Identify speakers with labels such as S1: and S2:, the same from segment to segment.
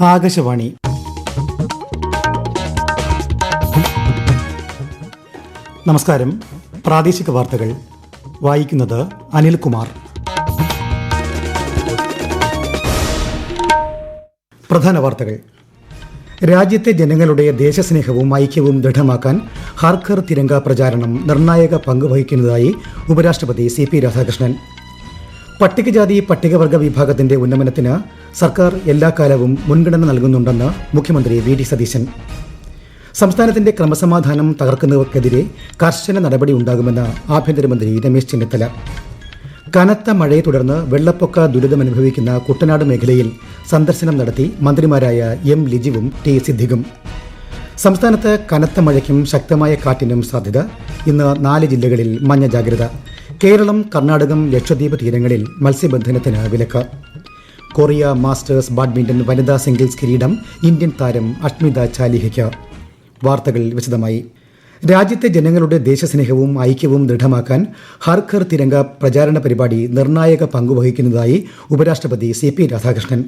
S1: ആകാശവാണി. നമസ്കാരം. പ്രാദേശിക വാർത്തകൾ വായിക്കുന്നത് അനിൽകുമാർ. പ്രധാന വാർത്തകൾ. രാജ്യത്തെ ജനങ്ങളുടെ ദേശസ്നേഹവും ഐക്യവും ദൃഢമാക്കാൻ ഹർ ഘർ തിരങ്ക പ്രചാരണം നിർണായക പങ്കുവഹിക്കുന്നതായി ഉപരാഷ്ട്രപതി CP രാധാകൃഷ്ണൻ. പട്ടികജാതി പട്ടികവർഗ വിഭാഗത്തിന്റെ ഉന്നമനത്തിന് സർക്കാർ എല്ലാ കാലവും മുൻഗണന നൽകുന്നുണ്ടെന്ന് മുഖ്യമന്ത്രി VD സതീശൻ. സംസ്ഥാനത്തിന്റെ ക്രമസമാധാനം തകർക്കുന്നവർക്കെതിരെ കർശന നടപടി ഉണ്ടാകുമെന്ന് ആഭ്യന്തരമന്ത്രി രമേശ് ചെന്നിത്തല. കനത്ത മഴയെ തുടർന്ന് വെള്ളപ്പൊക്ക ദുരിതമനുഭവിക്കുന്ന കുട്ടനാട് മേഖലയിൽ സന്ദർശനം നടത്തി മന്ത്രിമാരായ M. ലിജിവും T. സിദ്ദിഖും. സംസ്ഥാനത്ത് കനത്ത മഴയ്ക്കും ശക്തമായ കാറ്റിനും സാധ്യത. ഇന്ന് 4 ജില്ലകളിൽ മഞ്ഞ ജാഗ്രത. കേരളം, കർണാടകം, ലക്ഷദ്വീപ് തീരങ്ങളിൽ മത്സ്യബന്ധനത്തിന് വിലക്ക്. കൊറിയ മാസ്റ്റേഴ്സ് ബാഡ്മിന്റൺ വനിതാ സിംഗിൾസ് കിരീടം ഇന്ത്യൻ താരം അഷ്മിത ചാലിഹയ്ക്ക്. വാർത്തകൾ വിശദമായി. രാജ്യത്തെ ജനങ്ങളുടെ ദേശസ്നേഹവും ഐക്യവും ദൃഢമാക്കാൻ ഹർ ഘർ തിരങ്ക പ്രചാരണ പരിപാടി നിർണായക പങ്കുവഹിക്കുന്നതായി ഉപരാഷ്ട്രപതി CP രാധാകൃഷ്ണൻ.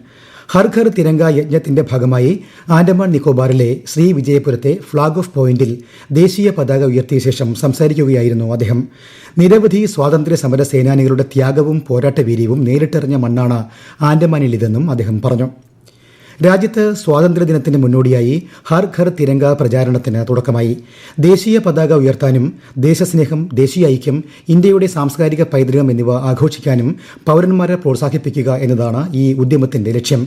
S1: ഹർ ഘർ തിരങ്ക യജ്ഞത്തിന്റെ ഭാഗമായി ആൻഡമാൻ നിക്കോബാറിലെ ശ്രീവിജയപുരത്തെ ഫ്ളാഗ് ഓഫ് പോയിന്റിൽ ദേശീയ പതാക ഉയർത്തിയ ശേഷം സംസാരിക്കുകയായിരുന്നു അദ്ദേഹം. നിരവധി സ്വാതന്ത്ര്യ സമര സേനാനികളുടെ ത്യാഗവും പോരാട്ടവീര്യവും നേരിട്ടെറിഞ്ഞ മണ്ണാണ് ആൻഡമാനിലിതെന്നും അദ്ദേഹം പറഞ്ഞു. രാജ്യത്ത് സ്വാതന്ത്ര്യദിനത്തിന് മുന്നോടിയായി ഹർ ഘർ തിരങ്ക പ്രചാരണത്തിന് തുടക്കമായി. ദേശീയ പതാക ഉയർത്താനും ദേശസ്നേഹം, ദേശീയ ഐക്യം, ഇന്ത്യയുടെ സാംസ്കാരിക പൈതൃകം എന്നിവ ആഘോഷിക്കാനും പൌരന്മാരെ പ്രോത്സാഹിപ്പിക്കുക എന്നതാണ് ഈ ഉദ്യമത്തിന്റെ ലക്ഷ്യം.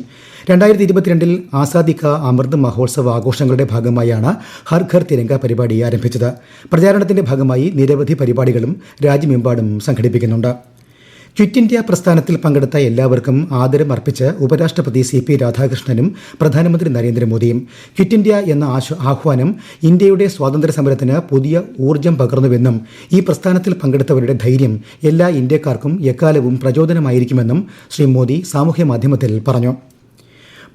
S1: 2022 ആസാദി കാ അമൃത് മഹോത്സവ ആഘോഷങ്ങളുടെ ഭാഗമായാണ് ഹർ ഘർ തിരങ്ക പരിപാടി ആരംഭിച്ചത്. പ്രചാരണത്തിന്റെ ഭാഗമായി നിരവധി പരിപാടികളും രാജ്യമെമ്പാടും സംഘടിപ്പിക്കുന്നുണ്ട്. ക്വിറ്റ് ഇന്ത്യ പ്രസ്ഥാനത്തിൽ പങ്കെടുത്ത എല്ലാവർക്കും ആദരം അർപ്പിച്ച് ഉപരാഷ്ട്രപതി CP രാധാകൃഷ്ണനും പ്രധാനമന്ത്രി നരേന്ദ്രമോദിയും. ക്വിറ്റ് ഇന്ത്യ എന്ന ആഹ്വാനം ഇന്ത്യയുടെ സ്വാതന്ത്ര്യ സമരത്തിന് പുതിയ ഊർജ്ജം പകർന്നുവെന്നും ഈ പ്രസ്ഥാനത്തിൽ പങ്കെടുത്തവരുടെ ധൈര്യം എല്ലാ ഇന്ത്യക്കാർക്കും എക്കാലവും പ്രചോദനമായിരിക്കുമെന്നും ശ്രീ മോദി സാമൂഹ്യമാധ്യമത്തിൽ പറഞ്ഞു.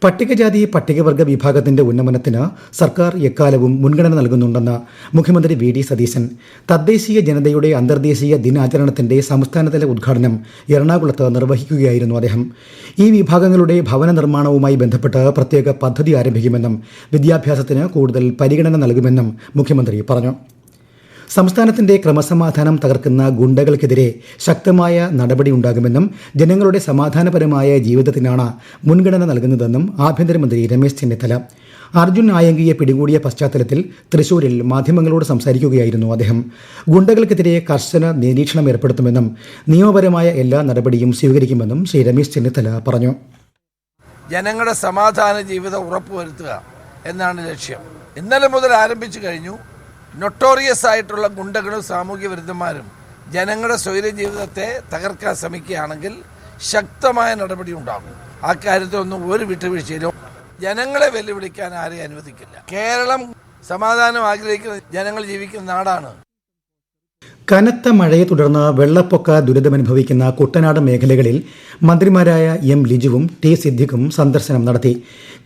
S1: പട്ടികജാതി പട്ടികവർഗ വിഭാഗത്തിന്റെ ഉന്നമനത്തിന് സർക്കാർ എക്കാലവും മുൻഗണന നൽകുന്നുണ്ടെന്ന് മുഖ്യമന്ത്രി VD സതീശൻ. തദ്ദേശീയ ജനതയുടെ അന്തർദേശീയ ദിനാചരണത്തിന്റെ സംസ്ഥാനതല ഉദ്ഘാടനം എറണാകുളത്ത് നിർവഹിക്കുകയായിരുന്നു അദ്ദേഹം. ഈ വിഭാഗങ്ങളുടെ ഭവന നിർമ്മാണവുമായി ബന്ധപ്പെട്ട് പ്രത്യേക പദ്ധതി ആരംഭിക്കുമെന്നും വിദ്യാഭ്യാസത്തിന് കൂടുതൽ പരിഗണന നൽകുമെന്നും മുഖ്യമന്ത്രി പറഞ്ഞു. സംസ്ഥാനത്തിന്റെ ക്രമസമാധാനം തകർക്കുന്ന ഗുണ്ടകൾക്കെതിരെ ശക്തമായ നടപടിയുണ്ടാകുമെന്നും ജനങ്ങളുടെ സമാധാനപരമായ ജീവിതത്തിനാണ് മുൻഗണന നൽകുന്നതെന്നും ആഭ്യന്തരമന്ത്രി രമേശ് ചെന്നിത്തല. അർജുൻ ആയങ്കിയെ പിടികൂടിയ പശ്ചാത്തലത്തിൽ തൃശൂരിൽ മാധ്യമങ്ങളോട് സംസാരിക്കുകയായിരുന്നു അദ്ദേഹം. ഗുണ്ടകൾക്കെതിരെ കർശന നിരീക്ഷണം ഏർപ്പെടുത്തുമെന്നും നിയമപരമായ എല്ലാ നടപടിയും സ്വീകരിക്കുമെന്നും ശ്രീ രമേശ് ചെന്നിത്തല പറഞ്ഞു.
S2: ജനങ്ങളുടെ സമാധാന ജീവിതം ഉറപ്പുവരുത്തുക എന്നാണ് ലക്ഷ്യം. ഇന്നലെ മുതൽ ആരംഭിച്ചു കഴിഞ്ഞു. നൊട്ടോറിയസ് ആയിട്ടുള്ള ഗുണ്ടകളും സാമൂഹ്യ വിരുദ്ധന്മാരും ജനങ്ങളുടെ സ്വൈര്യ ജീവിതത്തെ തകർക്കാൻ ശ്രമിക്കുകയാണെങ്കിൽ ശക്തമായ നടപടി ഉണ്ടാകും. ആ കാര്യത്തിലൊന്നും ഒരു വിട്ടുവീഴ്ചയിലും ജനങ്ങളെ വെല്ലുവിളിക്കാൻ ആരെയും അനുവദിക്കില്ല. കേരളം സമാധാനം ആഗ്രഹിക്കുന്ന ജനങ്ങൾ ജീവിക്കുന്ന നാടാണ്.
S1: കനത്ത മഴയെ തുടർന്ന് വെള്ളപ്പൊക്ക ദുരിതമനുഭവിക്കുന്ന കുട്ടനാട് മേഖലകളിൽ മന്ത്രിമാരായ M. ലിജുവും T. സിദ്ദിഖും സന്ദർശനം നടത്തി.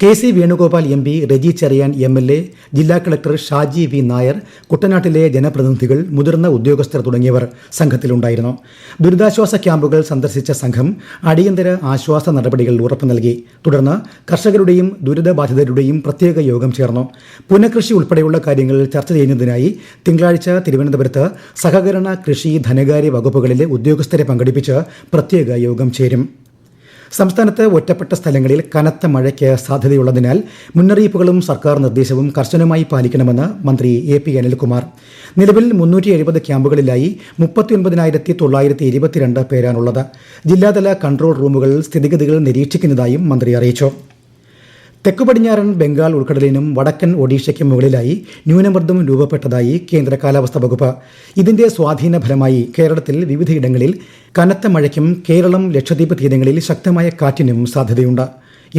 S1: KC Venugopal MP, Reji Cheriyan MLA, ജില്ലാ കളക്ടർ ഷാജി V. നായർ, കുട്ടനാട്ടിലെ ജനപ്രതിനിധികൾ, മുതിർന്ന ഉദ്യോഗസ്ഥർ തുടങ്ങിയവർ സംഘത്തിലുണ്ടായിരുന്നു. ദുരിതാശ്വാസ ക്യാമ്പുകൾ സന്ദർശിച്ച സംഘം അടിയന്തര ആശ്വാസ നടപടികൾ ഉറപ്പു നൽകി. തുടർന്ന് കർഷകരുടെയും ദുരിതബാധിതരുടെയും പ്രത്യേക യോഗം ചേർന്നു. പുനഃകൃഷി ഉൾപ്പെടെയുള്ള കാര്യങ്ങൾ ചർച്ച ചെയ്യുന്നതിനായി തിങ്കളാഴ്ച തിരുവനന്തപുരത്ത് സഹകരണ, കൃഷി, ധനകാര്യ വകുപ്പുകളിലെ ഉദ്യോഗസ്ഥരെ പങ്കെടുപ്പിച്ച് പ്രത്യേക യോഗം ചേരും. സംസ്ഥാനത്ത് ഒറ്റപ്പെട്ട സ്ഥലങ്ങളിൽ കനത്ത മഴയ്ക്ക് സാധ്യതയുള്ളതിനാൽ മുന്നറിയിപ്പുകളും സർക്കാർ നിർദ്ദേശവും കർശനമായി പാലിക്കണമെന്ന് മന്ത്രി AP അനിൽകുമാർ. നിലവിൽ 370 ക്യാമ്പുകളിലായി 39,922 പേരാണുള്ളത്. ജില്ലാതല കൺട്രോൾ റൂമുകളിൽ സ്ഥിതിഗതികൾ നിരീക്ഷിക്കുന്നതായും മന്ത്രി അറിയിച്ചു. തെക്കുപടിഞ്ഞാറൻ ബംഗാൾ ഉൾക്കടലിനും വടക്കൻ ഒഡീഷയ്ക്കും മുകളിലായി ന്യൂനമർദ്ദം രൂപപ്പെട്ടതായി കേന്ദ്ര കാലാവസ്ഥാ വകുപ്പ്. ഇതിന്റെ സ്വാധീന ഫലമായി കേരളത്തിൽ വിവിധയിടങ്ങളിൽ കനത്ത മഴയ്ക്കും കേരളം, ലക്ഷദ്വീപ് തീരങ്ങളിൽ ശക്തമായ കാറ്റിനും സാധ്യതയുണ്ട്.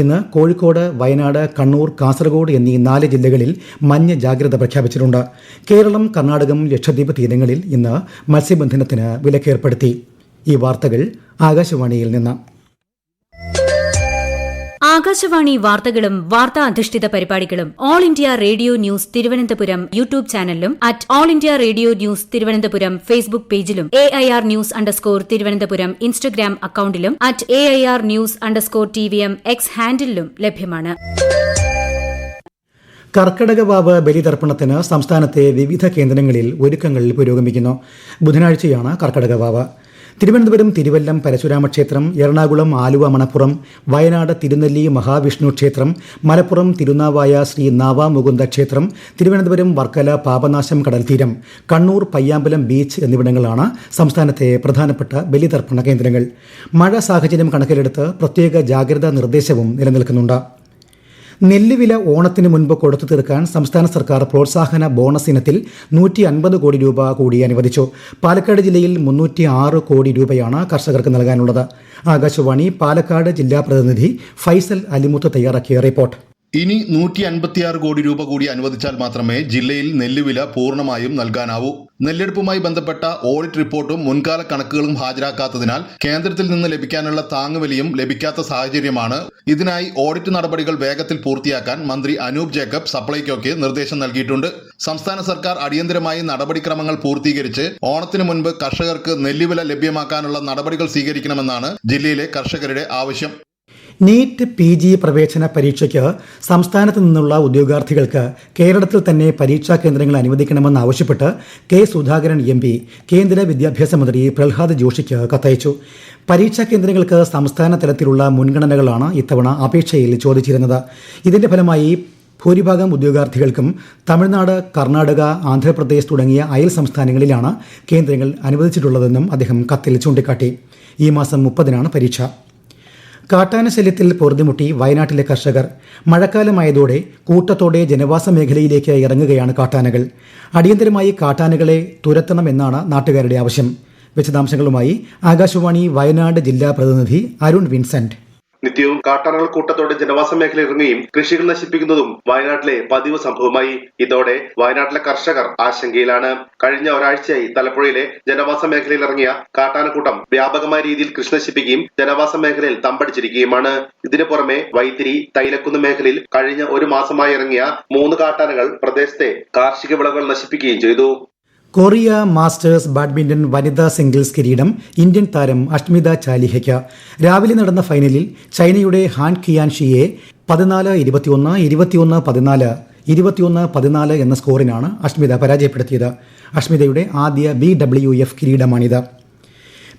S1: ഇന്ന് കോഴിക്കോട്, വയനാട്, കണ്ണൂർ, കാസർഗോഡ് എന്നീ 4 ജില്ലകളിൽ മഞ്ഞ ജാഗ്രത പ്രഖ്യാപിച്ചിട്ടുണ്ട്. കേരളം, കർണാടകം, ലക്ഷദ്വീപ് തീരങ്ങളിൽ ഇന്ന് മത്സ്യബന്ധനത്തിന് വിലക്കേർപ്പെടുത്തി. ഈ വാർത്തകൾ ആകാശവാണിയിൽ നിന്ന്.
S3: ആകാശവാണി വാർത്തകളും വാർത്താ അധിഷ്ഠിത പരിപാടികളും all India radio news Thiruvananthapuram YouTube ചാനലിലും @all India radio news Thiruvananthapuram Facebook പേജിലും AIR ന്യൂസ് തിരുവനന്തപുരം ഇൻസ്റ്റഗ്രാം അക്കൌണ്ടിലും @AIR ന്യൂസ് TVM X ഹാൻഡിലും ലഭ്യമാണ്.
S1: കർക്കിടകവാവ് ബലിതർപ്പണത്തിന് സംസ്ഥാനത്തെ വിവിധ കേന്ദ്രങ്ങളിൽ ഒരുക്കങ്ങൾ പുരോഗമിക്കുന്നു. ബുധനാഴ്ചയാണ് കർക്കിടകവാവ്. തിരുവനന്തപുരം തിരുവല്ലം പരശുരാമ ക്ഷേത്രം, എറണാകുളം ആലുവ മണപ്പുറം, വയനാട് തിരുനെല്ലി മഹാവിഷ്ണു ക്ഷേത്രം, മലപ്പുറം തിരുനാവായ ശ്രീ നാവാമുകുന്ദ ക്ഷേത്രം, തിരുവനന്തപുരം വർക്കല പാപനാശം കടൽത്തീരം, കണ്ണൂർ പയ്യാമ്പലം ബീച്ച് എന്നിവിടങ്ങളാണ് സംസ്ഥാനത്തെ പ്രധാനപ്പെട്ട ബലിതർപ്പണ കേന്ദ്രങ്ങൾ. മഴ സാഹചര്യം കണക്കിലെടുത്ത് പ്രത്യേക ജാഗ്രതാ നിർദ്ദേശവും നിലനിൽക്കുന്നുണ്ട്. നെല്ലുവില ഓണത്തിന് മുൻപ് കൊടുത്തു തീർക്കാൻ സംസ്ഥാന സർക്കാർ പ്രോത്സാഹന ബോണസ് ഇനത്തിൽ 150 കോടി രൂപ കൂടി അനുവദിച്ചു. പാലക്കാട് ജില്ലയിൽ 306 കോടി രൂപയാണ് കർഷകർക്ക് നൽകാനുള്ളത്. ആകാശവാണി പാലക്കാട് ജില്ലാ പ്രതിനിധി ഫൈസൽ അലിമുത്ത് തയ്യാറാക്കിയ റിപ്പോർട്ട്.
S4: ഇനി 156 കോടി രൂപ കൂടി അനുവദിച്ചാൽ മാത്രമേ ജില്ലയിൽ നെല്ലുവില പൂർണ്ണമായും നൽകാനാവൂ. നെല്ലെടുപ്പുമായി ബന്ധപ്പെട്ട ഓഡിറ്റ് റിപ്പോർട്ടും മുൻകാല കണക്കുകളും ഹാജരാക്കാത്തതിനാൽ കേന്ദ്രത്തിൽ നിന്ന് ലഭിക്കാനുള്ള താങ്ങുവിലയും ലഭിക്കാത്ത സാഹചര്യമാണ്. ഇതിനായി ഓഡിറ്റ് നടപടികൾ വേഗത്തിൽ പൂർത്തിയാക്കാൻ മന്ത്രി അനൂപ് ജേക്കബ് സപ്ലൈകോയ്ക്ക് നിർദ്ദേശം നൽകിയിട്ടുണ്ട്. സംസ്ഥാന സർക്കാർ അടിയന്തരമായി നടപടിക്രമങ്ങൾ പൂർത്തീകരിച്ച് ഓണത്തിന് മുൻപ് കർഷകർക്ക് നെല്ലുവില ലഭ്യമാക്കാനുള്ള നടപടികൾ സ്വീകരിക്കണമെന്നാണ് ജില്ലയിലെ കർഷകരുടെ ആവശ്യം.
S1: നീറ്റ് PG പ്രവേശന പരീക്ഷയ്ക്ക് സംസ്ഥാനത്ത് നിന്നുള്ള ഉദ്യോഗാർത്ഥികൾക്ക് കേരളത്തിൽ തന്നെ പരീക്ഷാ കേന്ദ്രങ്ങൾ അനുവദിക്കണമെന്നാവശ്യപ്പെട്ട് കെ സുധാകരൻ MP കേന്ദ്ര വിദ്യാഭ്യാസ മന്ത്രി പ്രഹ്ലാദ് ജോഷിക്ക് കത്തയച്ചു. പരീക്ഷാ കേന്ദ്രങ്ങൾക്ക് സംസ്ഥാന തലത്തിലുള്ള മുൻഗണനകളാണ് ഇത്തവണ അപേക്ഷയിൽ ചോദിച്ചിരുന്നത്. ഇതിന്റെ ഫലമായി ഭൂരിഭാഗം ഉദ്യോഗാർത്ഥികൾക്കും തമിഴ്നാട്, കർണാടക, ആന്ധ്രാപ്രദേശ് തുടങ്ങിയ അയൽ സംസ്ഥാനങ്ങളിലാണ് കേന്ദ്രങ്ങൾ അനുവദിച്ചിട്ടുള്ളതെന്നും അദ്ദേഹം കത്തിൽ ചൂണ്ടിക്കാട്ടി. ഈ മാസം 30-നാണ് പരീക്ഷ. കാട്ടാനശല്യത്തിൽ പൊറുതിമുട്ടി വയനാട്ടിലെ കർഷകർ. മഴക്കാലമായതോടെ കൂട്ടത്തോടെ ജനവാസ മേഖലയിലേക്ക് ഇറങ്ങുകയാണ് കാട്ടാനകൾ. അടിയന്തരമായി കാട്ടാനകളെ തുരത്തണമെന്നാണ് നാട്ടുകാരുടെ ആവശ്യം. വിശദാംശങ്ങളുമായി ആകാശവാണി വയനാട് ജില്ലാ പ്രതിനിധി അരുൺ വിൻസെന്റ്.
S5: നിത്യവും കാട്ടാനകൾ കൂട്ടത്തോടെ ജനവാസ മേഖല ഇറങ്ങുകയും കൃഷികൾ നശിപ്പിക്കുന്നതും വയനാട്ടിലെ പതിവ് സംഭവമായി. ഇതോടെ വയനാട്ടിലെ കർഷകർ ആശങ്കയിലാണ്. കഴിഞ്ഞ ഒരാഴ്ചയായി തലപ്പുഴയിലെ ജനവാസ മേഖലയിൽ ഇറങ്ങിയ കാട്ടാനക്കൂട്ടം വ്യാപകമായ രീതിയിൽ കൃഷി നശിപ്പിക്കുകയും ജനവാസ മേഖലയിൽ തമ്പടിച്ചിരിക്കുകയുമാണ്. ഇതിനു പുറമെ വൈത്തിരി, തൈലക്കുന്ന് മേഖലയിൽ കഴിഞ്ഞ ഒരു മാസമായി ഇറങ്ങിയ 3 കാട്ടാനകൾ പ്രദേശത്തെ കാർഷിക വിളകൾ നശിപ്പിക്കുകയും ചെയ്തു.
S1: കൊറിയ മാസ്റ്റേഴ്സ് ബാഡ്മിന്റൺ വനിതാ സിംഗിൾസ് കിരീടം ഇന്ത്യൻ താരം അഷ്മിത ചാലിഹയ്ക്ക്. രാവിലെ നടന്ന ഫൈനലിൽ ചൈനയുടെ ഹാൻ കിയാൻഷിയെ 14-21, 21-14, 21-14 എന്ന സ്കോറിനാണ് അഷ്മിത പരാജയപ്പെടുത്തിയത്. അഷ്മിതയുടെ ആദ്യ BWF കിരീടമാണിത്.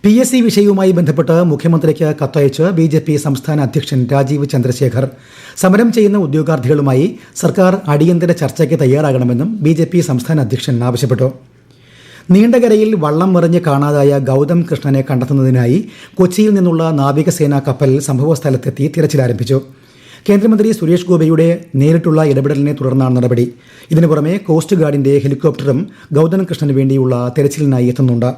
S1: PSC വിഷയവുമായി ബന്ധപ്പെട്ട് മുഖ്യമന്ത്രിക്ക് കത്തയച്ച് BJP സംസ്ഥാന അധ്യക്ഷൻ രാജീവ് ചന്ദ്രശേഖർ. സമരം ചെയ്യുന്ന ഉദ്യോഗാർത്ഥികളുമായി സർക്കാർ അടിയന്തര ചർച്ചയ്ക്ക് തയ്യാറാകണമെന്നും BJP സംസ്ഥാന അധ്യക്ഷൻ ആവശ്യപ്പെട്ടു. നീണ്ടകരയിൽ വള്ളം മറിഞ്ഞ് കാണാതായ ഗൗതം കൃഷ്ണനെ കണ്ടെത്തുന്നതിനായി കൊച്ചിയിൽ നിന്നുള്ള നാവികസേനാ കപ്പൽ സംഭവസ്ഥലത്തെത്തി തിരച്ചിലാരംഭിച്ചു. കേന്ദ്രമന്ത്രി സുരേഷ് ഗോപിയുടെ നേരിട്ടുള്ള ഇടപെടലിനെ തുടർന്നാണ് നടപടി. ഇതിനു പുറമെ കോസ്റ്റ് ഗാർഡിന്റെ ഹെലികോപ്റ്ററും ഗൗതം കൃഷ്ണന് വേണ്ടിയുള്ള തെരച്ചിലിനായി എത്തുന്നുണ്ട്.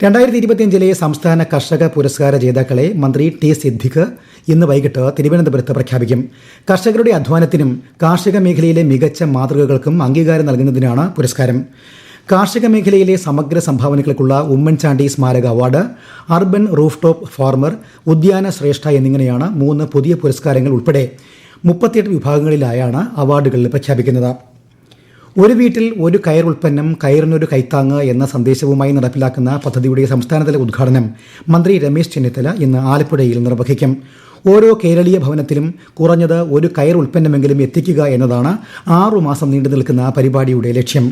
S1: 2025 സംസ്ഥാന കർഷക പുരസ്കാര ജേതാക്കളെ മന്ത്രി T. സിദ്ദിഖ് ഇന്ന് വൈകിട്ട് തിരുവനന്തപുരത്ത് പ്രഖ്യാപിക്കും. കർഷകരുടെ അധ്വാനത്തിനും കാർഷിക മേഖലയിലെ മികച്ച മാതൃകകൾക്കും അംഗീകാരം നൽകുന്നതിനാണ് പുരസ്കാരം. കാർഷിക മേഖലയിലെ സമഗ്ര സംഭാവനകൾക്കുള്ള ഉമ്മൻചാണ്ടി സ്മാരക award, urban roof top farmer, ഉദ്യാന ശ്രേഷ്ഠ എന്നിങ്ങനെയാണ് 3 പുതിയ പുരസ്കാരങ്ങൾ ഉൾപ്പെടെ 38 വിഭാഗങ്ങളിലായാണ് അവാർഡുകൾ പ്രഖ്യാപിക്കുന്നത്. ഒരു വീട്ടിൽ ഒരു കയർ ഉൽപ്പന്നം, കയറിനൊരു കൈത്താങ്ങ് എന്ന സന്ദേശവുമായി നടപ്പിലാക്കുന്ന പദ്ധതിയുടെ സംസ്ഥാനതല ഉദ്ഘാടനം മന്ത്രി രമേശ് ചെന്നിത്തല ഇന്ന് ആലപ്പുഴയിൽ നിർവഹിക്കും. ഓരോ കേരളീയ ഭവനത്തിലും കുറഞ്ഞത് ഒരു കയർ ഉൽപ്പന്നമെങ്കിലും എത്തിക്കുക എന്നതാണ് 6 മാസം നീണ്ടു നിൽക്കുന്ന പരിപാടിയുടെ ലക്ഷ്യം.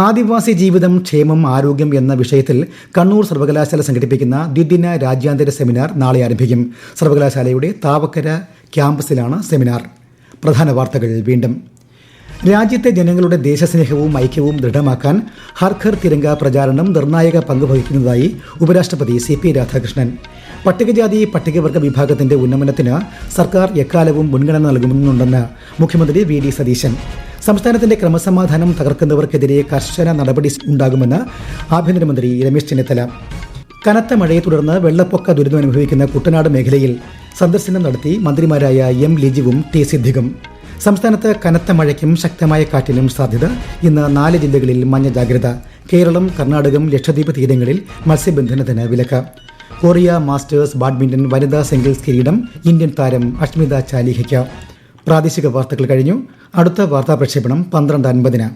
S1: ആദിവാസി ജീവിതം, ക്ഷേമം, ആരോഗ്യം എന്ന വിഷയത്തിൽ കണ്ണൂർ സർവകലാശാല സംഘടിപ്പിക്കുന്ന ദ്വിദിന രാജ്യാന്തര സെമിനാർ നാളെ ആരംഭിക്കും. സർവകലാശാലയുടെ താവക്കര ക്യാമ്പസിലാണ് സെമിനാർ. പ്രധാന വാർത്തകൾ വീണ്ടും. രാജ്യത്തെ ജനങ്ങളുടെ ദേശസ്നേഹവും ഐക്യവും ദൃഢമാക്കാൻ ഹർ ഘർ തിരങ്ക പ്രചാരണം നിർണായക പങ്കുവഹിക്കുന്നതായി ഉപരാഷ്ട്രപതി CP രാധാകൃഷ്ണൻ. പട്ടികജാതി പട്ടികവർഗ വിഭാഗത്തിന്റെ ഉന്നമനത്തിന് സർക്കാർ എക്കാലവും മുൻഗണന നൽകുന്നുണ്ടെന്ന് മുഖ്യമന്ത്രി VD സതീശൻ. സംസ്ഥാനത്തിന്റെ ക്രമസമാധാനം തകർക്കുന്നവർക്കെതിരെ കർശന നടപടി ഉണ്ടാകുമെന്ന് ആഭ്യന്തരമന്ത്രി രമേശ് ചെന്നിത്തല. കനത്ത മഴയെ തുടർന്ന് വെള്ളപ്പൊക്ക ദുരിതം അനുഭവിക്കുന്ന കുട്ടനാട് മേഖലയിൽ സന്ദർശനം നടത്തി മന്ത്രിമാരായ M. ലിജുവും T. സിദ്ദിഖും. സംസ്ഥാനത്ത് കനത്ത മഴയ്ക്കും ശക്തമായ കാറ്റിനും സാധ്യത. ഇന്ന് 4 ജില്ലകളിൽ മഞ്ഞ ജാഗ്രത. കേരളം, കർണാടകം, ലക്ഷദ്വീപ് തീരങ്ങളിൽ മത്സ്യബന്ധനത്തിന് വിലക്ക്. കൊറിയ മാസ്റ്റേഴ്സ് ബാഡ്മിന്റൺ വനിതാ സിംഗിൾസ് കിരീടം ഇന്ത്യൻ താരം അഷ്മിത ചാലിഹയ്ക്ക്. പ്രാദേശിക വാർത്തകൾ കഴിഞ്ഞു. അടുത്ത വാർത്താ പ്രക്ഷേപണം 12:50.